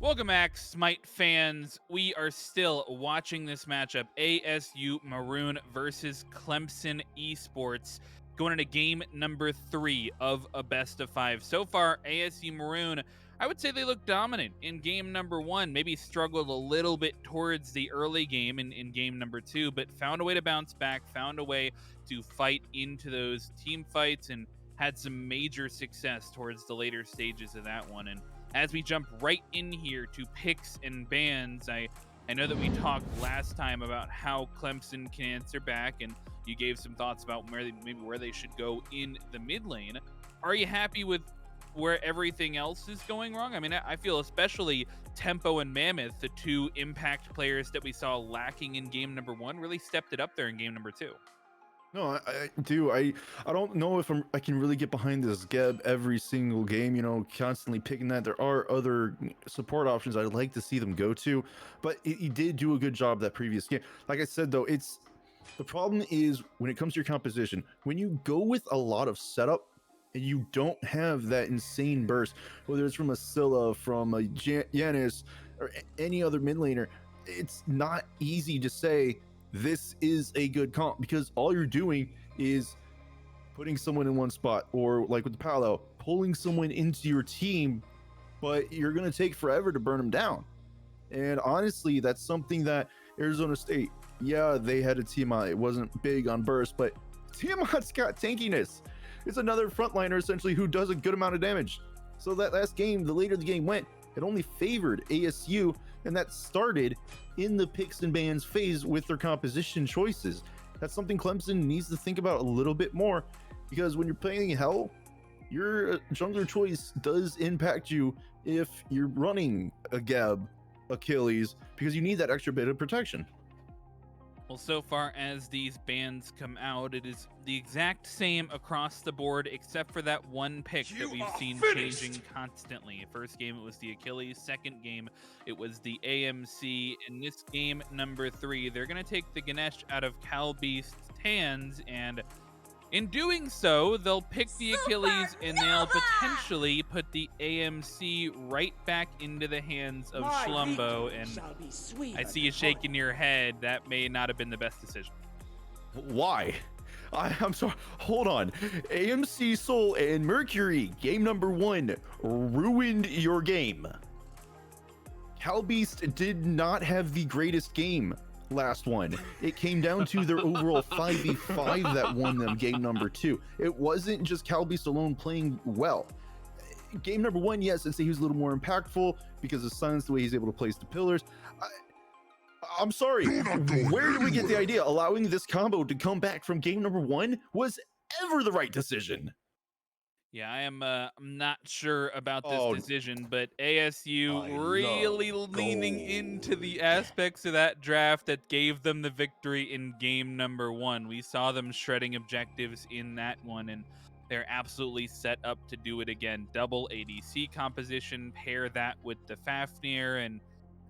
Welcome back, SMITE fans. We are still watching this matchup, ASU Maroon versus Clemson Esports, going into game number 3 of a best of 5. So far, ASU Maroon, I would say they look dominant in game number 1, maybe struggled a little bit towards the early game in game number 2, but found a way to bounce back, found a way to fight into those team fights, and had some major success towards the later stages of that one. And as we jump right in here to picks and bans, I know that we talked last time about how Clemson can answer back, and you gave some thoughts about where they should go in the mid lane. Are you happy with where everything else is going wrong? I mean, I feel especially Tempo and Mammoth, the two impact players that we saw lacking in game number 1, really stepped it up there in game number 2. No, I do. I don't know if I can really get behind this Geb every single game, constantly picking that. There are other support options I'd like to see them go to, but he did do a good job that previous game. Like I said, though, the problem is when it comes to your composition, when you go with a lot of setup and you don't have that insane burst, whether it's from a Scylla, from a Yanis, or any other mid laner, it's not easy to say this is a good comp, because all you're doing is putting someone in one spot, or like with the Palo, pulling someone into your team, but you're going to take forever to burn them down. And honestly, that's something that Arizona State, yeah, they had a TMI. It wasn't big on burst, but Tiamat's got tankiness. It's another frontliner essentially who does a good amount of damage. So that last game, the later the game went, it only favored ASU, and that started in the picks and bans phase with their composition choices. That's something Clemson needs to think about a little bit more, because when you're playing Hell, your jungler choice does impact you if you're running a Geb, Achilles, because you need that extra bit of protection. Well, so far as these bans come out, it is the exact same across the board, except for that one pick that we've seen changing constantly. First game, it was the Achilles. Second game, it was the AMC. In this game, number 3, they're going to take the Ganesh out of Calbeast's hands, and in doing so, they'll pick the Achilles and they'll potentially put the AMC right back into the hands of Schlumbo. And I see you shaking your head. That may not have been the best decision. Why? I'm sorry. Hold on. AMC Soul and Mercury, game number 1, ruined your game. Calbeast did not have the greatest game last one. It came down to their overall 5v5 that won them game number 2. It wasn't just Calbeast alone playing well. Game number 1, yes, I'd say he was a little more impactful because of Suns, the way he's able to place the pillars. I'm sorry, where did we get the idea allowing this combo to come back from game number 1 was ever the right decision? Yeah, I'm not sure about this decision, but ASU really leaning into the aspects of that draft that gave them the victory in game number 1. We saw them shredding objectives in that one, and they're absolutely set up to do it again. Double ADC composition, pair that with the Fafnir, and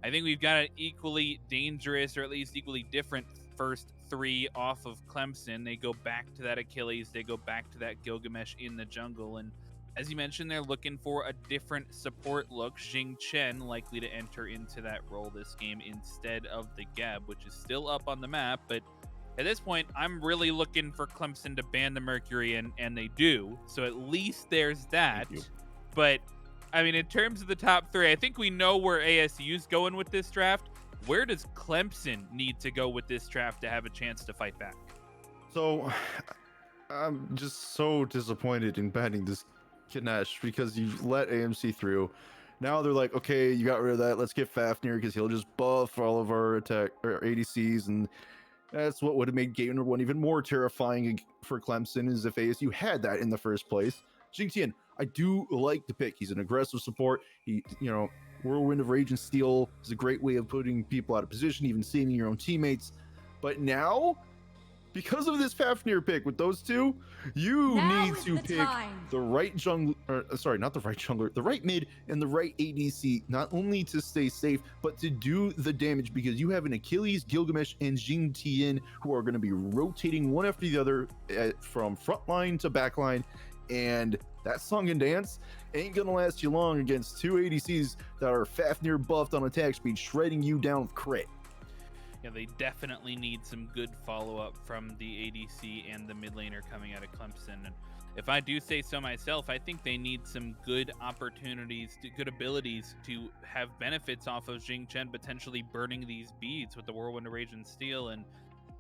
I think we've got an equally dangerous, or at least equally different, first 3 off of Clemson. They go back to that Achilles, they go back to that Gilgamesh in the jungle, and as you mentioned, they're looking for a different support look. Jing Chen likely to enter into that role this game instead of the Geb, which is still up on the map, but at this point, I'm really looking for Clemson to ban the Mercury, and they do, so at least there's that. But I mean, in terms of the top 3, I think we know where ASU's going with this draft. Where does Clemson need to go with this draft to have a chance to fight back? So I'm just so disappointed in banning this Ganesh, because you let AMC through. Now they're like, okay, you got rid of that. Let's get Fafnir because he'll just buff all of our attack or ADCs, and that's what would have made game number 1 even more terrifying for Clemson, is if ASU had that in the first place. Jing Tian, I do like the pick. He's an aggressive support. He, Whirlwind of Rage and Steel is a great way of putting people out of position, even saving your own teammates. But now, because of this Fafnir pick with those two, you need to pick the right jungler, not the right jungler, the right mid and the right ADC, not only to stay safe, but to do the damage, because you have an Achilles, Gilgamesh, and Jing Tian who are going to be rotating one after the other from front line to back line. And that song and dance ain't gonna last you long against two ADCs that are Fafnir buffed on attack speed, shredding you down with crit. Yeah, they definitely need some good follow-up from the ADC and the mid laner coming out of Clemson. And if I do say so myself, I think they need some good opportunities, good abilities to have benefits off of Jing Chen potentially burning these beads with the Whirlwind of Rage and Steel. And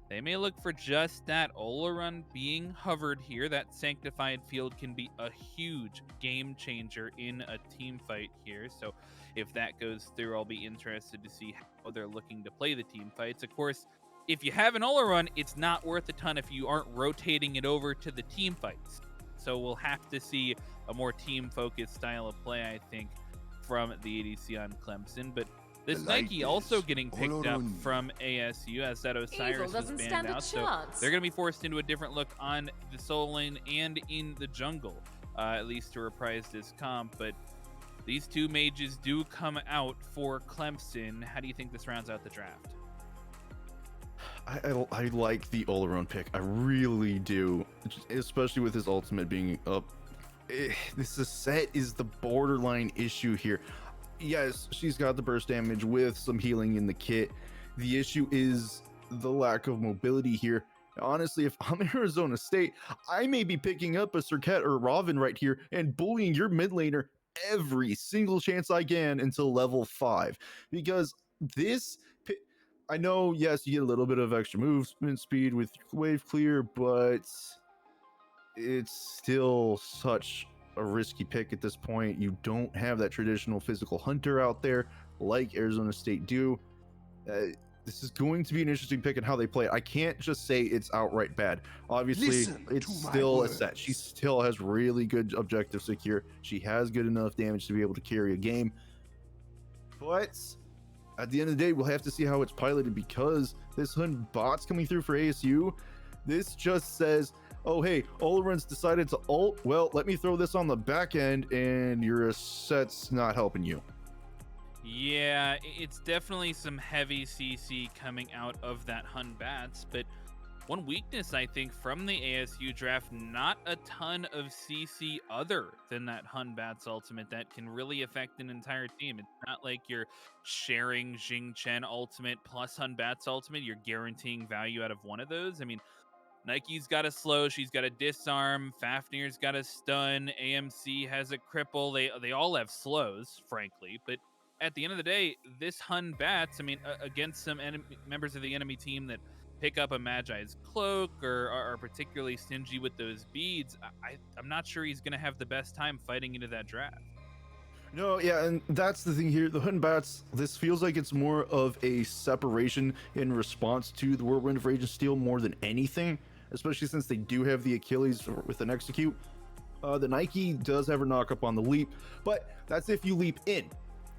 they may look for just that. Olorun being hovered here, that Sanctified Field can be a huge game changer in a team fight here. So if that goes through, I'll be interested to see how they're looking to play the team fights. Of course, if you have an Olorun, it's not worth a ton if you aren't rotating it over to the team fights. So we'll have to see a more team-focused style of play, I think, from the ADC on Clemson. But this Nike also getting picked up from ASU as that Osiris was banned out. So they're going to be forced into a different look on the solo lane and in the jungle, at least to reprise this comp. But these two mages do come out for Clemson. How do you think this rounds out the draft? I like the Olorun pick. I really do, especially with his ultimate being up. This set is the borderline issue here. Yes, she's got the burst damage with some healing in the kit. The issue is the lack of mobility here. Honestly, if I'm Arizona State, I may be picking up a Serket or Robin right here and bullying your mid laner every single chance I can until level 5. Because this, I know, yes, you get a little bit of extra movement speed with wave clear, but it's still such a risky pick at this point. You don't have that traditional physical hunter out there like Arizona State do. This is going to be an interesting pick in how they play it. I can't just say it's outright bad. Obviously, it's still a set. She still has really good objective secure. She has good enough damage to be able to carry a game. But at the end of the day, we'll have to see how it's piloted, because this Hun bot's coming through for ASU. This just says, oh, hey, Olorun's decided to ult. Well, let me throw this on the back end, and your set's not helping you. Yeah, it's definitely some heavy CC coming out of that Hun Bats, but one weakness, I think, from the ASU draft, not a ton of CC other than that Hun Bats ultimate that can really affect an entire team. It's not like you're sharing Jing Chen ultimate plus Hun Bats ultimate. You're guaranteeing value out of one of those. I mean, Nike's got a slow, she's got a disarm, Fafnir's got a stun, AMC has a cripple. They all have slows, frankly, but at the end of the day, this Hun Bats, I mean, against some members of the enemy team that pick up a Magi's cloak or are particularly stingy with those beads, I'm not sure he's going to have the best time fighting into that draft. No, yeah, and that's the thing here. The Hun Bats, this feels like it's more of a separation in response to the Whirlwind of Rage and Steel more than anything, especially since they do have the Achilles with an execute. The Nike does have a knock up on the leap, but that's if you leap in.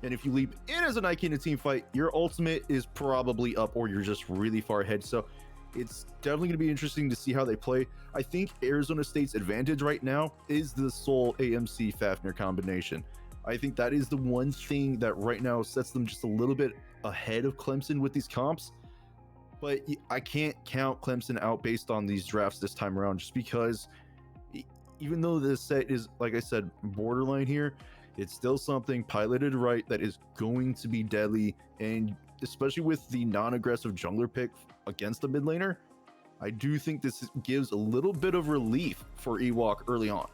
And if you leap in as a Nike in a team fight, your ultimate is probably up, or you're just really far ahead. So it's definitely going to be interesting to see how they play. I think Arizona State's advantage right now is the Soul AMC Fafnir combination. I think that is the one thing that right now sets them just a little bit ahead of Clemson with these comps. But I can't count Clemson out based on these drafts this time around, just because even though this set is, like I said, borderline here, it's still something piloted right that is going to be deadly. And especially with the non-aggressive jungler pick against the mid laner, I do think this gives a little bit of relief for Ewok early on.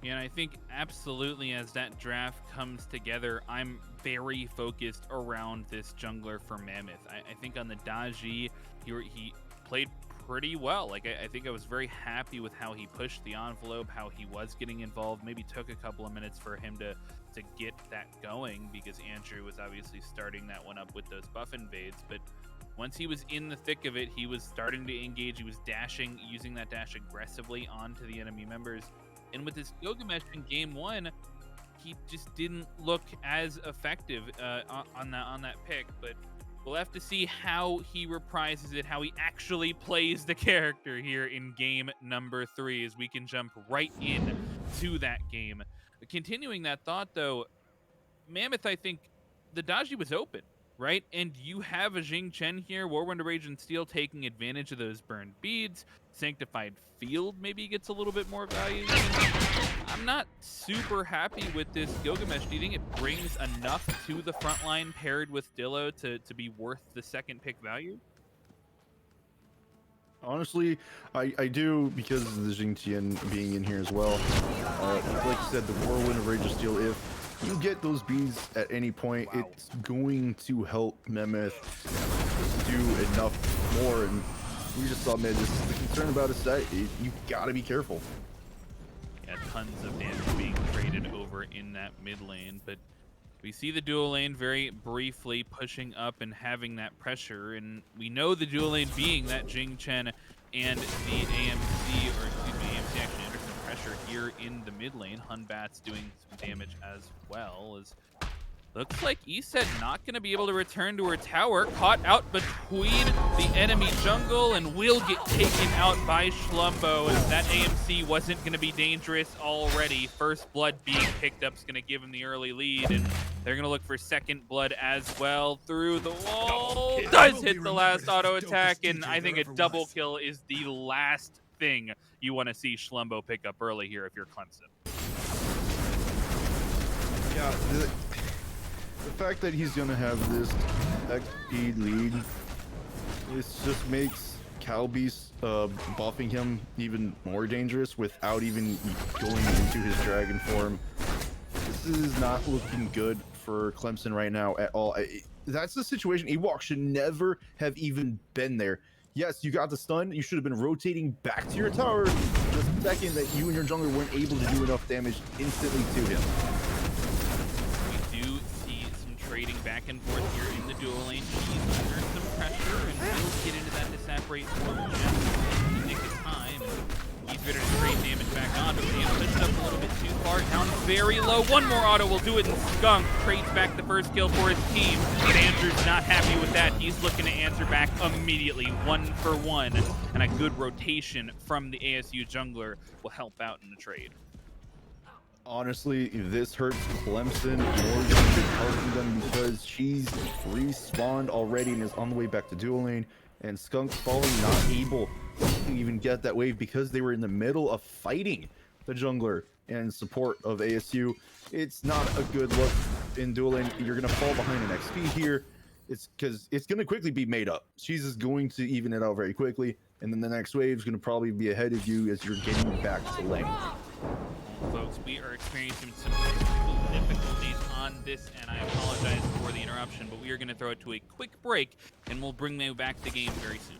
Yeah, and I think absolutely as that draft comes together, I'm very focused around this jungler for Mammoth. I think on the Daji, he played pretty well. Like, I think I was very happy with how he pushed the envelope, how he was getting involved. Maybe took a couple of minutes for him to get that going, because Andrew was obviously starting that one up with those buff invades. But once he was in the thick of it, he was starting to engage. He was dashing, using that dash aggressively onto the enemy members. And with his Gilgamesh in game 1, he just didn't look as effective on that pick. But we'll have to see how he reprises it, how he actually plays the character here in game number 3, as we can jump right in to that game. Continuing that thought, though, Mammoth, I think the Daji was open. right? And you have a Jing Chen here, Whirlwind Rage and Steel taking advantage of those burned beads. Sanctified Field maybe gets a little bit more value. I'm not super happy with this Gilgamesh. Do you think it brings enough to the front line paired with Dillo to be worth the second pick value? Honestly, I do because of the Jingtian being in here as well. Like you said, the Whirlwind of Rage of Steel, if you get those beads at any point, Wow. it's going to help Mammoth do enough more. And we just saw, man, this is the concern about a set. You gotta be careful. Yeah, tons of damage being traded over in that mid lane, but we see the dual lane very briefly pushing up and having that pressure, and we know the dual lane being that Jing Chen and the AMC, or excuse me, AMC actually under some pressure here in the mid lane. Hunbat's doing some damage as well. As looks like ESET not going to be able to return to her tower, caught out between the enemy jungle, and will get taken out by Schlumbo, as that AMC wasn't going to be dangerous already. First blood being picked up is going to give him the early lead, and they're going to look for second blood as well through the wall. Does hit the last auto attack, and I think a double kill is the last thing you want to see Schlumbo pick up early here if you're Clemson. Yeah, the fact that he's gonna have this XP lead, this just makes Calbeast buffing him even more dangerous without even going into his dragon form. This is not looking good for Clemson right now at all. That's the situation. Ewok should never have even been there. Yes, you got the stun. You should have been rotating back to your tower the second that you and your jungler weren't able to do enough damage instantly to him. Trading back and forth here in the dual lane. She's under some pressure and will get into that disapparate for the gem in the nick of time. He's ready to trade damage back on, but he's pushed up a little bit too far. Down very low. One more auto will do it, and Skunk trades back the first kill for his team. But Andrew's not happy with that. He's looking to answer back immediately, 1-for-1. And a good rotation from the ASU jungler will help out in the trade. Honestly, this hurts Clemson more than it's helping them, because she's respawned already and is on the way back to dual lane, and Skunk's falling, not able to even get that wave because they were in the middle of fighting the jungler and support of ASU. It's not a good look in dual lane. You're gonna fall behind an XP here. It's because it's gonna quickly be made up. She's just going to even it out very quickly, and then the next wave is gonna probably be ahead of you as you're getting back to lane. Folks, we are experiencing some technical difficulties on this, and I apologize for the interruption, but we are going to throw it to a quick break, and we'll bring you back to the game very soon.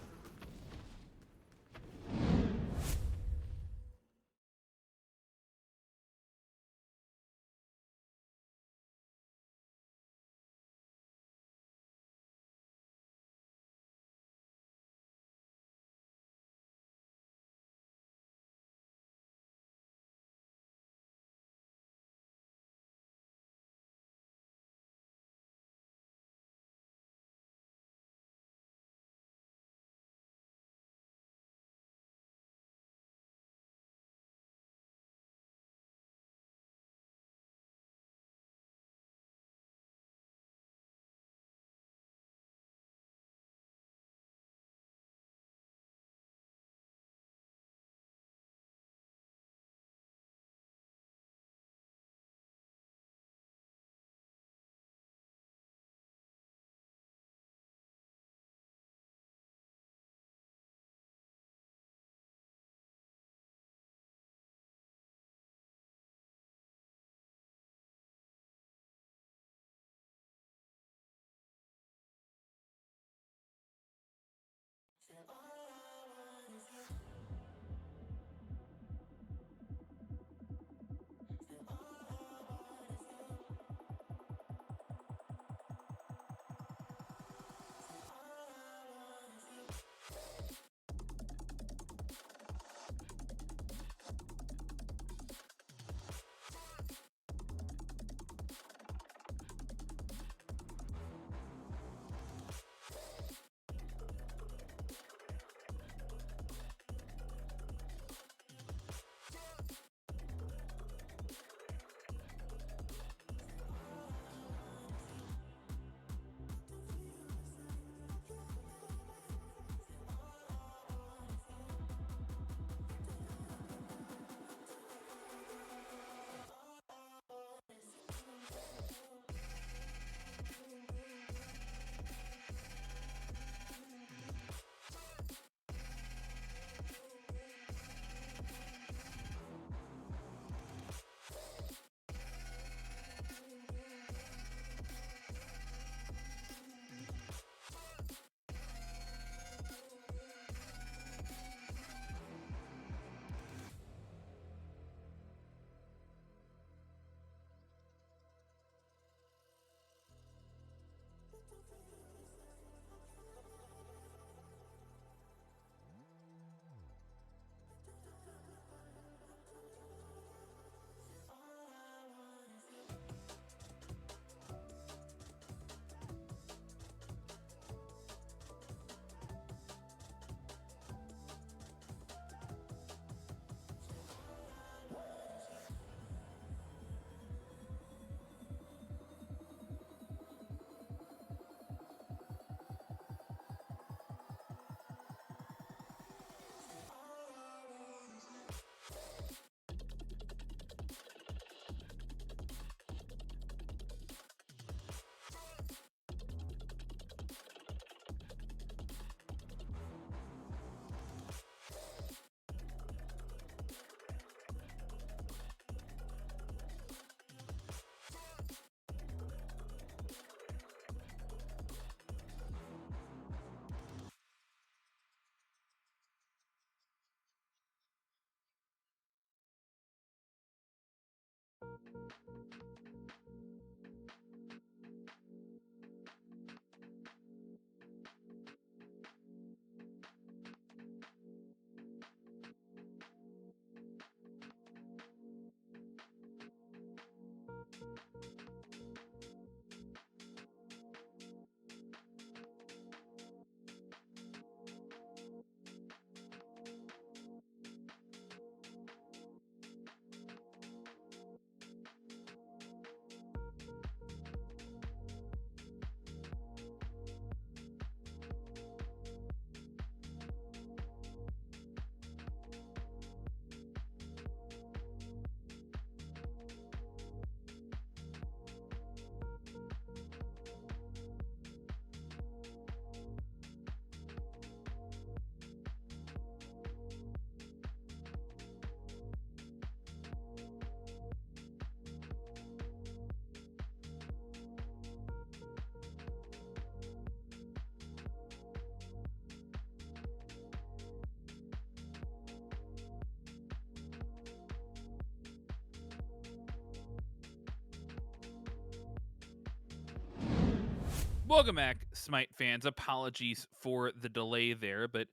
Welcome back, Smite fans. Apologies for the delay there, but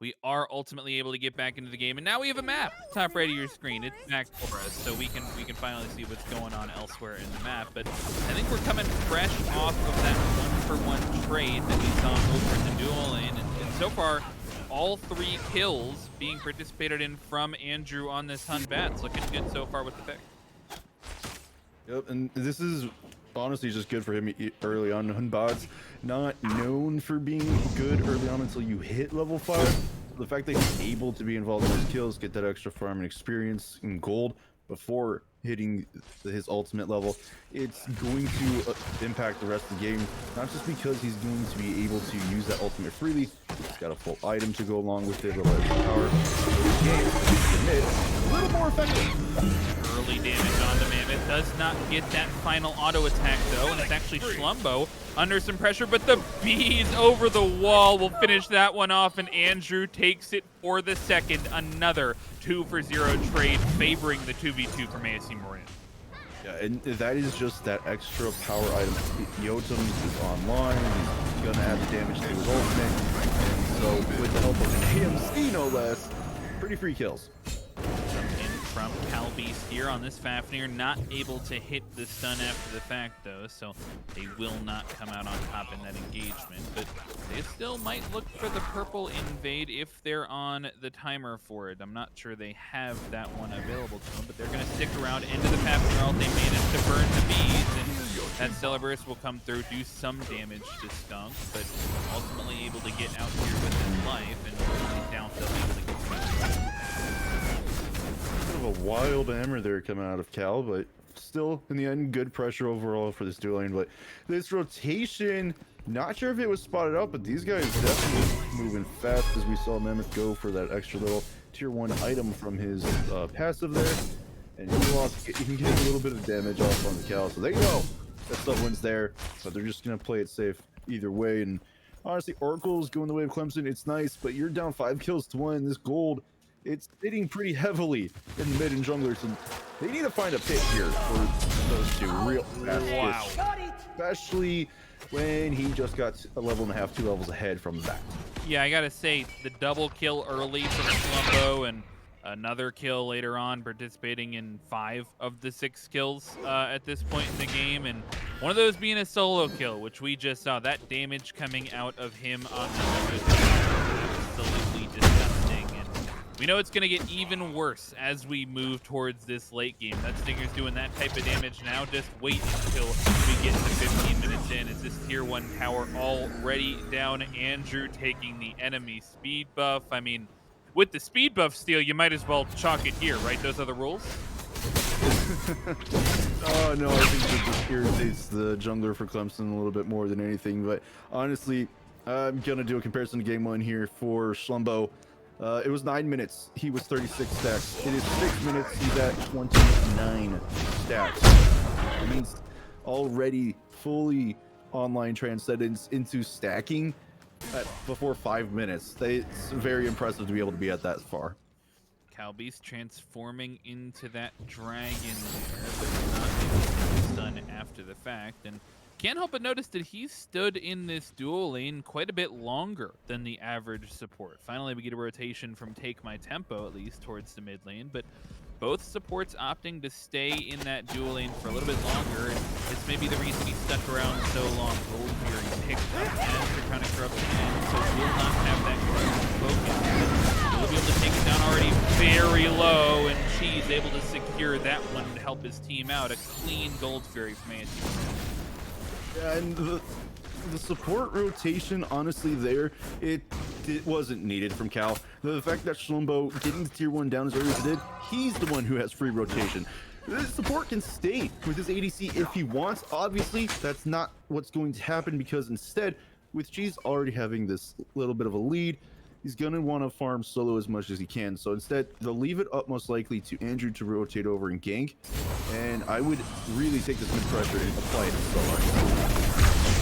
we are ultimately able to get back into the game, and now we have a map top right of your screen. It's back for us, so we can finally see what's going on elsewhere in the map. But I think we're coming fresh off of that one-for-one trade that we saw over in the duel lane, and so far, all 3 kills being participated in from Andrew on this Hun Bats. Looking good so far with the pick. Yep, and this is honestly just good for him early on. Hunbad's not known for being good early on until you hit level 5. The fact that he's able to be involved in his kills, get that extra farm and experience and gold before hitting his ultimate level, it's going to impact the rest of the game. Not just because he's going to be able to use that ultimate freely, he's got a full item to go along with it, a lot of power. The game, a little more effective. Early damage on the Mammoth. Does not get that final auto attack though, and it's actually Schlumbo under some pressure, but the bees over the wall will finish that one off, and Andrew takes it for the second. Another 2-for-0 trade favoring the 2v2 from ASC Maroon. Yeah, and that is just that extra power item. Yotum is online, he's gonna add the damage to his ultimate, and so with the help of an AMC no less, pretty free kills. From Calbeast here on this Fafnir, not able to hit the stun after the fact though, so they will not come out on top in that engagement, but they still might look for the purple invade if they're on the timer for it. I'm not sure they have that one available to them, but they're going to stick around into the Fafnir ult. They managed to burn the bees, and that Stellar Burst will come through, do some damage to Skunk, but ultimately able to get out here with his life, and down they'll be able to get some. A wild hammer there coming out of Cal, but still in the end good pressure overall for this duel lane. But this rotation, not sure if it was spotted out, but these guys definitely moving fast as we saw Mammoth go for that extra little tier 1 item from his passive there, and he can get a little bit of damage off on the Cal, so they know that someone's there, but they're just gonna play it safe either way. And honestly, Oracle's going the way of Clemson. It's nice, but you're down 5 kills to 1. This gold, it's hitting pretty heavily in the mid and jungler, so they need to find a pit here for those two real fast. Wow. Especially when he just got a level and a half, 2 levels ahead from that. Yeah, I gotta say, the double kill early from Columbo and another kill later on, participating in 5 of the 6 kills at this point in the game, and one of those being a solo kill, which we just saw. That damage coming out of him on the absolutely disgusting, and we know it's going to get even worse as we move towards this late game. That Stinger's doing that type of damage now. Just wait until we get to 15 minutes in. Is this tier 1 tower already down? Andrew taking the enemy speed buff. I mean, with the speed buff steal, you might as well chalk it here, right? Those are the rules? Oh, no, I think it just irritates the jungler for Clemson a little bit more than anything. But honestly, I'm going to do a comparison to game 1 here for Schlumbo. It was 9 minutes. He was 36 stacks. It is 6 minutes. He's at 29 stacks. It means already fully online transcendence into stacking before 5 minutes. It's very impressive to be able to be at that far. Calbeast transforming into that dragon there, but not able to be stun after the fact. And can't help but notice that he stood in this duel lane quite a bit longer than the average support. Finally, we get a rotation from Take My Tempo, at least, towards the mid lane, but both supports opting to stay in that duel lane for a little bit longer, and this may be the reason he stuck around so long. Gold Fury picked up as the Crown of Corruption, and so will not have that focus. He'll be able to take it down already very low, and she's able to secure that one to help his team out. A clean Gold Fury from ASU. Yeah, and the support rotation, honestly, there, it wasn't needed from Cal. The fact that Schlumbo getting the tier 1 down as early as he did, he's the one who has free rotation. The support can stay with his ADC if he wants. Obviously, that's not what's going to happen, because instead, with Cheese already having this little bit of a lead, he's going to want to farm solo as much as he can. So instead, they'll leave it up most likely to Andrew to rotate over and gank. And I would really take this mid pressure and apply it to solo.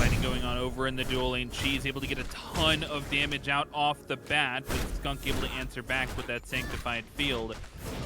Fighting going on over in the duel lane. Cheese able to get a ton of damage out off the bat, but Skunk able to answer back with that Sanctified Field.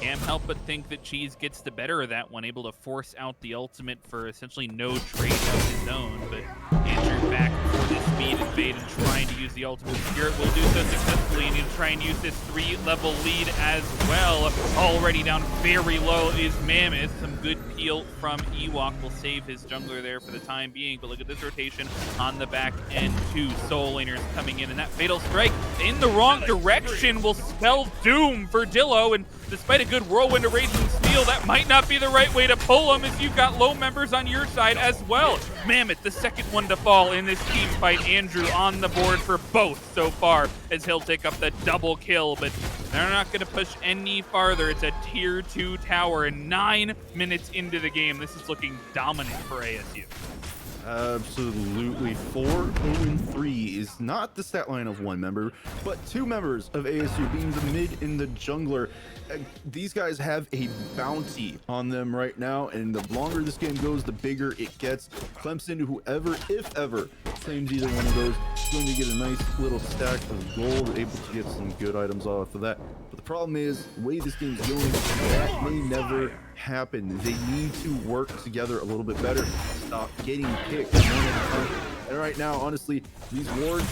Can't help but think that Cheese gets the better of that one, able to force out the ultimate for essentially no trade of his own, but Andrew back this speed invade and trying to use the ultimate. Spirit will do so successfully, and he'll try and use this 3-level lead as well. Already down very low is Mammoth. Some good peel from Ewok will save his jungler there for the time being, but look at this rotation on the back end. 2 Soul Laners coming in, and that Fatal Strike in the wrong direction will spell doom for Dillo, and despite a good Whirlwind of Raging Steel, that might not be the right way to pull him as you've got low members on your side as well. Mammoth, the second one to fall in this team fight. Andrew on the board for both so far as he'll take up the double kill, but they're not going to push any farther. It's a tier 2 tower, and 9 minutes into the game, this is looking dominant for ASU. Absolutely. 4-0-3 is not the stat line of 1 member, but 2 members of ASU, being the mid and the jungler. These guys have a bounty on them right now, and the longer this game goes, the bigger it gets. Clemson, whoever, if ever, claims either one of those, is going to get a nice little stack of gold, able to get some good items off of that. But the problem is, the way this game's going, that may never happen. They need to work together a little bit better. Stop getting picked one at a time. And right now, honestly, these wards,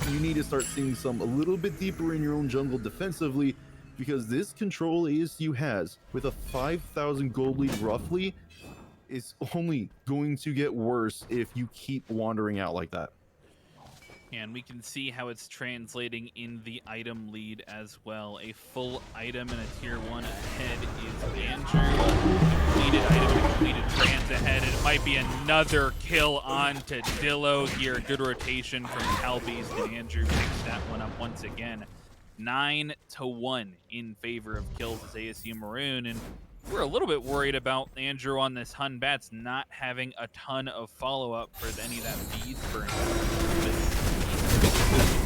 you need to start seeing some a little bit deeper in your own jungle defensively, because this control ASU has with a 5,000 gold lead roughly is only going to get worse if you keep wandering out like that. And we can see how it's translating in the item lead as well. A full item and a tier 1 ahead is Andrew. Completed item and completed trans ahead. And it might be another kill on to Dillo here. Good rotation from Calbeast, and Andrew picks that one up once again. 9-1 in favor of kills as ASU Maroon. And we're a little bit worried about Andrew on this Hun Bats not having a ton of follow-up for any of that bead burn.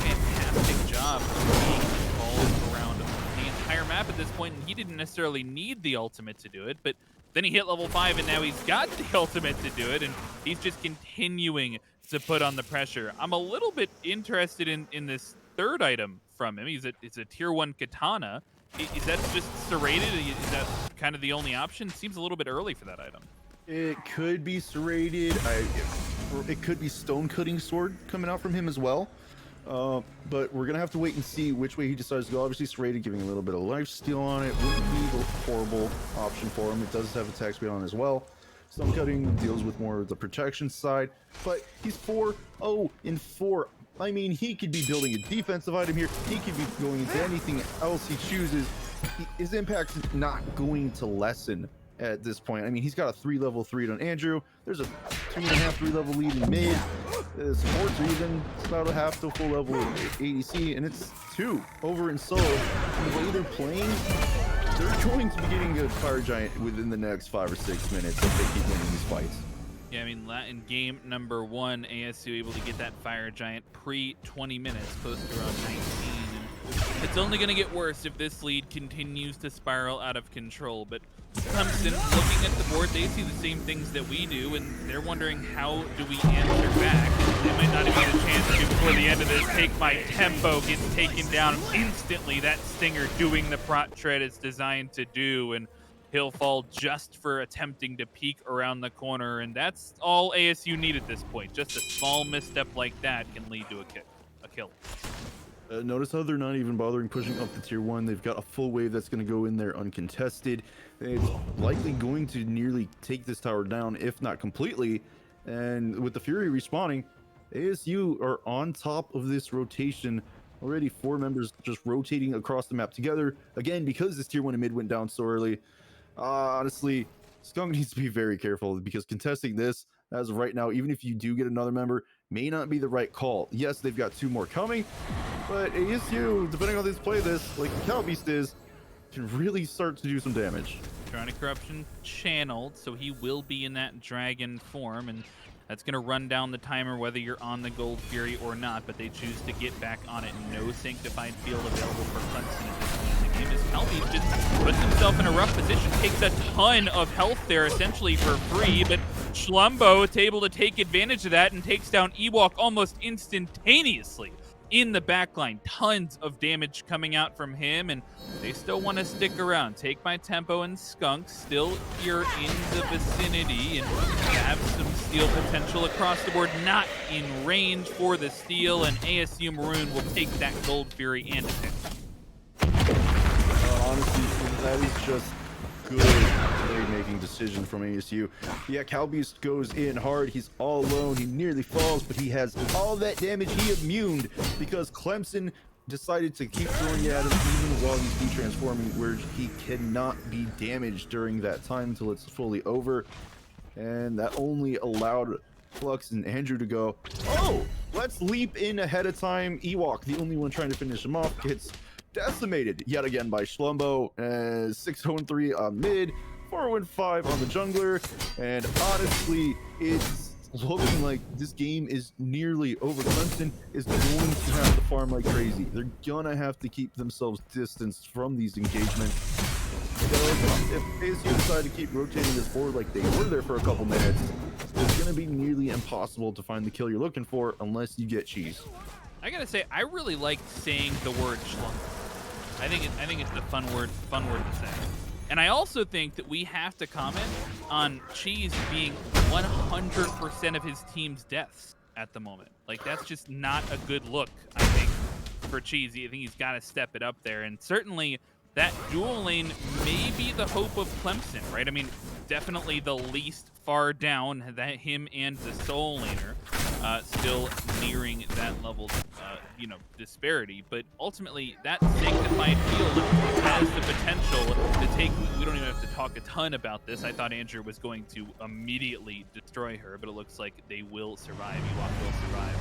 Fantastic job of being involved around the entire map at this point, and he didn't necessarily need the ultimate to do it, but then he hit level 5 and now he's got the ultimate to do it, and he's just continuing to put on the pressure. I'm a little bit interested in this third item from him. It's a tier 1 katana. Is that just serrated? Is that kind of the only option? Seems a little bit early for that item. It could be serrated. It could be stone cutting sword coming out from him as well. But we're gonna have to wait and see which way he decides to go. Obviously, serrated, giving a little bit of life steal on it, wouldn't be the horrible option for him. It does have attack speed on as well. Stone cutting deals with more of the protection side, but he's 4-0-4. I mean, he could be building a defensive item here. He could be going into anything else he chooses. His impact's not going to lessen at this point. I mean, he's got a 3-level 3 on Andrew. There's a 2.5, 3-level lead in mid. Supports are even. It's about a half to a full level ADC, and it's 2 over in solo. And the way they're playing, they're going to be getting a Fire Giant within the next 5 or 6 minutes if they keep winning these fights. Yeah, I mean, in game number 1, ASU able to get that Fire Giant pre-20 minutes, close to around 19. And it's only going to get worse if this lead continues to spiral out of control. But Clemson, looking at the board, they see the same things that we do, and they're wondering, how do we answer back? And they might not even get a chance to, before the end of this, Take My Tempo gets taken down instantly. That Stinger doing the prot tread it's designed to do, and he'll fall just for attempting to peek around the corner, and that's all ASU need at this point. Just a small misstep like that can lead to a kill. Notice how they're not even bothering pushing up to tier 1. They've got a full wave that's going to go in there uncontested. It's likely going to nearly take this tower down, if not completely. And with the Fury respawning, ASU are on top of this rotation. Already 4 members just rotating across the map together. Again, because this tier 1 and mid went down so early. Honestly, Skunk needs to be very careful, because contesting this, as of right now, even if you do get another member, may not be the right call. Yes, they've got 2 more coming, but ASU, depending on how they play this, like Calbeast is, can really start to do some damage. Trying Corruption channeled, so he will be in that dragon form, and that's going to run down the timer whether you're on the Gold Fury or not, but they choose to get back on it. No Sanctified Field available for Clemson at this point in the game, as Calbeast just puts himself in a rough position, takes a ton of health there essentially for free, but Schlumbo is able to take advantage of that and takes down Ewok almost instantaneously. in the backline. Tons of damage coming out from him, and they still want to stick around. Take My Tempo and Skunk still here in the vicinity and have some steal potential across the board. Not in range for the steal, and ASU Maroon will take that Gold Fury and defend. Honestly, that is just good playmaking decision from ASU. Yeah, Calbeast goes in hard. He's all alone. He nearly falls, but he has all that damage. He immuned because Clemson decided to keep throwing it at him even while he's de-transforming, where he cannot be damaged during that time until it's fully over. And that only allowed Flux and Andrew to go, oh, let's leap in ahead of time. Ewok, the only one trying to finish him off, gets decimated yet again by Schlumbo. 6-0-3 on mid, 4-5 on the jungler, and honestly, it's looking like this game is nearly over. Clemson is going to have to farm like crazy. They're gonna have to keep themselves distanced from these engagements. Because if ASU decide to keep rotating this board like they were there for a couple minutes, it's gonna be nearly impossible to find the kill you're looking for unless you get cheese. I gotta say, I really like saying the word Schlumbo. I think it's a fun word to say. And I also think that we have to comment on Cheese being 100% of his team's deaths at the moment. Like, that's just not a good look, I think, for Cheese. I think he's got to step it up there. And certainly that dual lane may be the hope of Clemson, right? I mean, definitely the least far down, that him and the Soul laner still nearing that level, disparity. But ultimately, that Sanctified Field has the potential to take. We don't even have to talk a ton about this. I thought Andrew was going to immediately destroy her, but it looks like they will survive. Ewok will survive.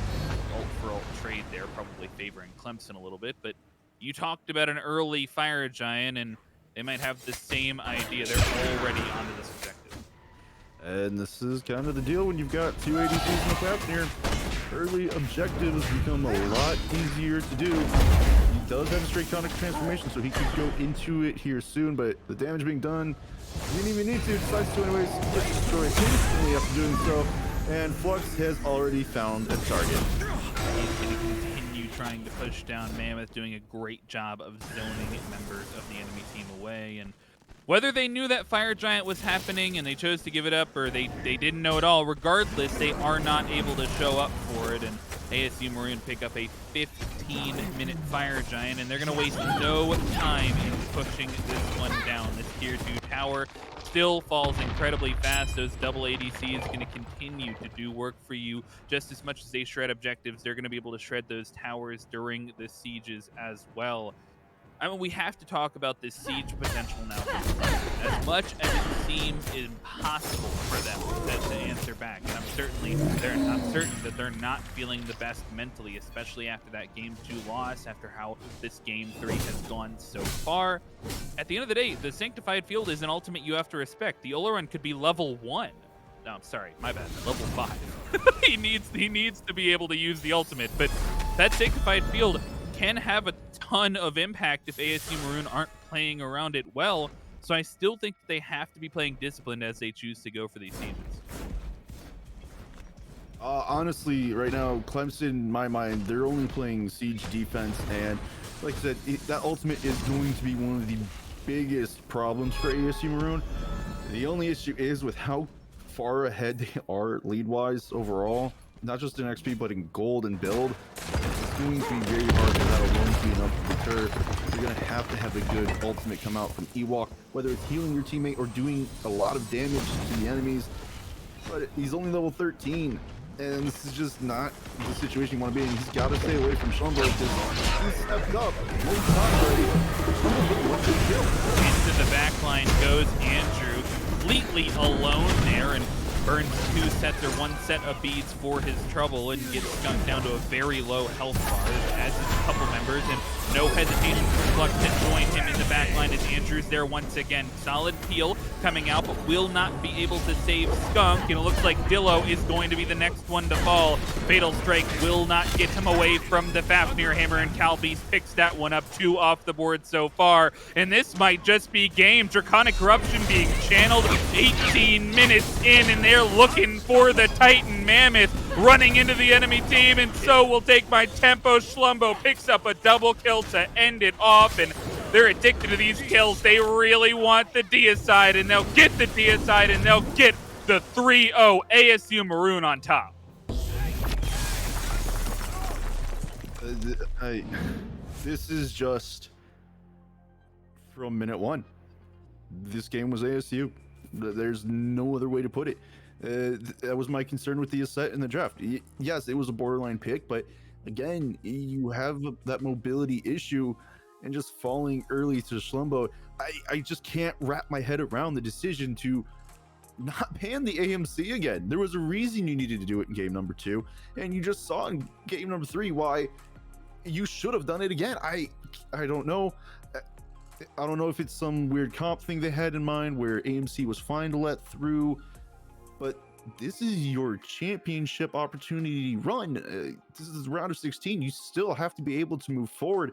Ult for ult trade there, probably favoring Clemson a little bit. But you talked about an early Fire Giant, and they might have the same idea. They're already onto this objective. And this is kind of the deal when you've got two ADCs in the Fafnir. Early objectives become a lot easier to do. He does have a straight Draconic transformation, so he could go into it here soon, but the damage being done, he didn't even need to, decides to anyways, just destroy it instantly after doing so, and Flux has already found a target. He's going to continue trying to push down Mammoth, doing a great job of zoning members of the enemy team away, and whether they knew that Fire Giant was happening and they chose to give it up, or they didn't know at all, regardless, they are not able to show up for it. And ASU Maroon pick up a 15-minute Fire Giant, and they're going to waste no time in pushing this one down. This tier 2 tower still falls incredibly fast. Those double ADCs going to continue to do work for you just as much as they shred objectives. They're going to be able to shred those towers during the sieges as well. I mean, we have to talk about this siege potential now. As much as it seems impossible for them to answer back, and I'm certain that they're not feeling the best mentally, especially after that Game 2 loss, after how this Game 3 has gone so far. At the end of the day, the Sanctified Field is an ultimate you have to respect. The Oleron could be level 1. No, I'm sorry, my bad, level 5. he needs to be able to use the ultimate, but that Sanctified Field can have a ton of impact if ASU Maroon aren't playing around it well. So I still think they have to be playing disciplined as they choose to go for these sieges. Honestly, right now, Clemson, in my mind, they're only playing siege defense, and like I said, that ultimate is going to be one of the biggest problems for ASU Maroon. The only issue is with how far ahead they are lead-wise overall, not just in XP, but in gold and build. It's going to be very hard for that alone to be enough to deter. You're going to have a good ultimate come out from Ewok, whether it's healing your teammate or doing a lot of damage to the enemies. But he's only level 13, and this is just not the situation you want to be in. He's got to stay away from Schlumbo because he's stepped up most times already. Into the back line goes Andrew, completely alone there, and burns 2 sets or 1 set of beads for his trouble and gets skunked down to a very low health bar, as is a couple members, and no hesitation for Flux to join him in the back line as Andrew's there once again. Solid peel coming out, but will not be able to save Skunk, and it looks like Dillo is going to be the next one to fall. Fatal Strike will not get him away from the Fafnir Hammer, and Calbeast picks that one up. 2 off the board so far, and this might just be game. Draconic Corruption being channeled 18 minutes in, and they're looking for the Titan Mammoth. running into the enemy team, and so will take my tempo. Schlumbo picks up a double kill to end it off, and they're addicted to these kills. They really want the deicide, and they'll get the deicide, and they'll get the 3-0 ASU Maroon on top. This is just from minute one. This game was ASU. There's no other way to put it. That was my concern with the asset in the draft. Yes, it was a borderline pick, but again, you have that mobility issue, and just falling early to Schlumbo, I just can't wrap my head around the decision to not ban the AMC again. There was a reason you needed to do it in game number 2, and you just saw in game number 3 why you should have done it again. I don't know. I don't know if it's some weird comp thing they had in mind where AMC was fine to let through, but this is your championship opportunity run. This is round of 16. You still have to be able to move forward.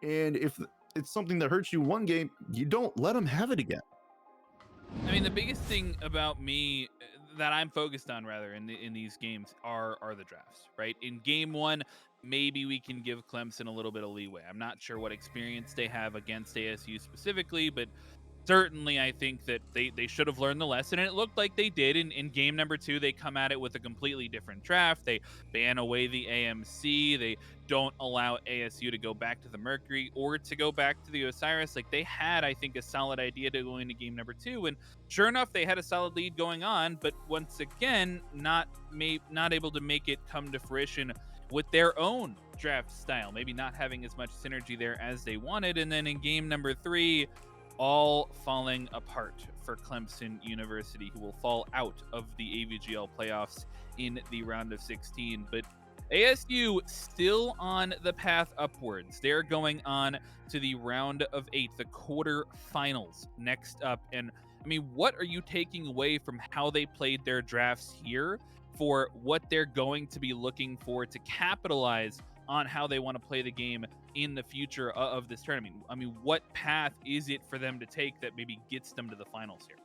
And if it's something that hurts you one game, you don't let them have it again. I mean, the biggest thing about me that I'm focused on, rather, in these games are the drafts, right? In game 1, maybe we can give Clemson a little bit of leeway. I'm not sure what experience they have against ASU specifically, but certainly I think that they should have learned the lesson, and it looked like they did. In game number 2, they come at it with a completely different draft. They ban away the AMC. They don't allow ASU to go back to the Mercury or to go back to the Osiris. Like, they had, I think, a solid idea to go into game number 2, and sure enough, they had a solid lead going on, but once again, not able to make it come to fruition with their own draft style, maybe not having as much synergy there as they wanted. And then in game number 3, all falling apart for Clemson University, who will fall out of the AVGL playoffs in the round of 16. But ASU still on the path upwards. They're going on to the round of 8, the quarterfinals next up. And I mean, what are you taking away from how they played their drafts here for what they're going to be looking for to capitalize on how they want to play the game in the future of this tournament? I mean, what path is it for them to take that maybe gets them to the finals here?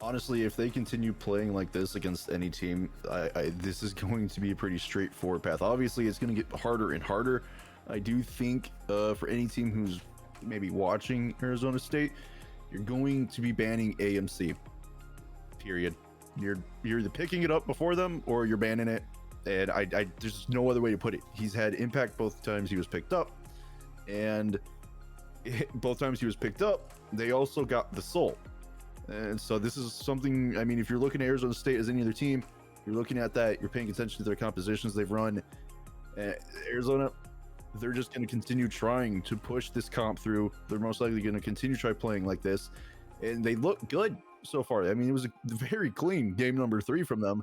Honestly, if they continue playing like this against any team, this is going to be a pretty straightforward path. Obviously, it's going to get harder and harder. I do think for any team who's maybe watching Arizona State, you're going to be banning AMC, period. You're either picking it up before them or you're banning it. And there's no other way to put it. He's had impact both times he was picked up, and both times he was picked up, they also got the soul. And so this is something, I mean, if you're looking at Arizona State as any other team, you're looking at that, you're paying attention to their compositions they've run. Arizona, they're just going to continue trying to push this comp through. They're most likely going to continue to try playing like this, and they look good so far. I mean, it was a very clean game number 3 from them.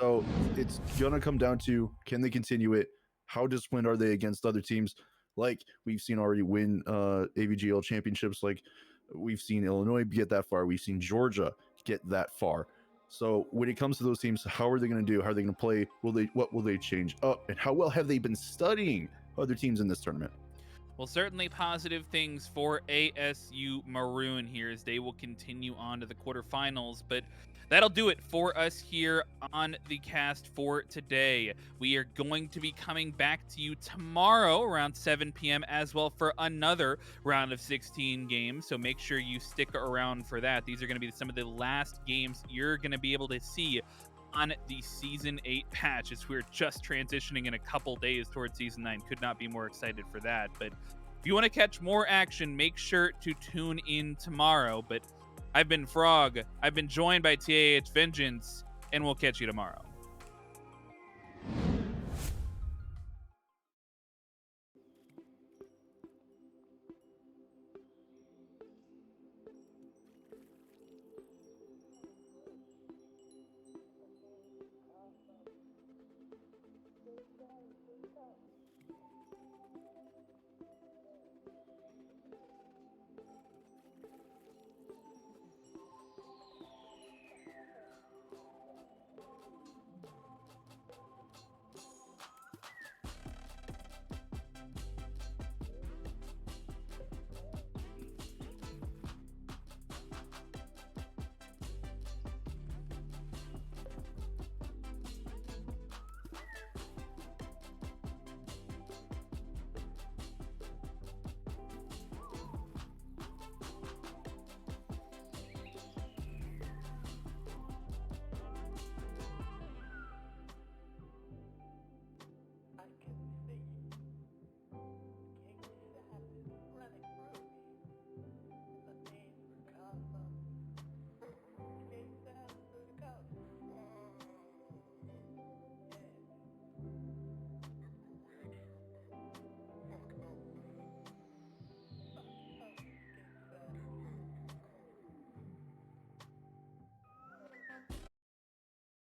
So it's gonna come down to, can they continue it? How disciplined are they against other teams like we've seen already win AVGL championships? Like we've seen Illinois get that far, we've seen Georgia get that far. So when it comes to those teams, how are they going to do? How are they going to play? What will they change up? And how well have they been studying other teams in this tournament? Well, certainly positive things for ASU Maroon here as they will continue on to the quarterfinals, but that'll do it for us here on the cast for today. We are going to be coming back to you tomorrow around 7 p.m. as well for another round of 16 games, so make sure you stick around for that. These are going to be some of the last games you're going to be able to see on the Season 8 patch, as we're just transitioning in a couple days towards Season 9. Could not be more excited for that. But if you want to catch more action, make sure to tune in tomorrow. But I've been Frog, I've been joined by TAH Vengeance, and we'll catch you tomorrow.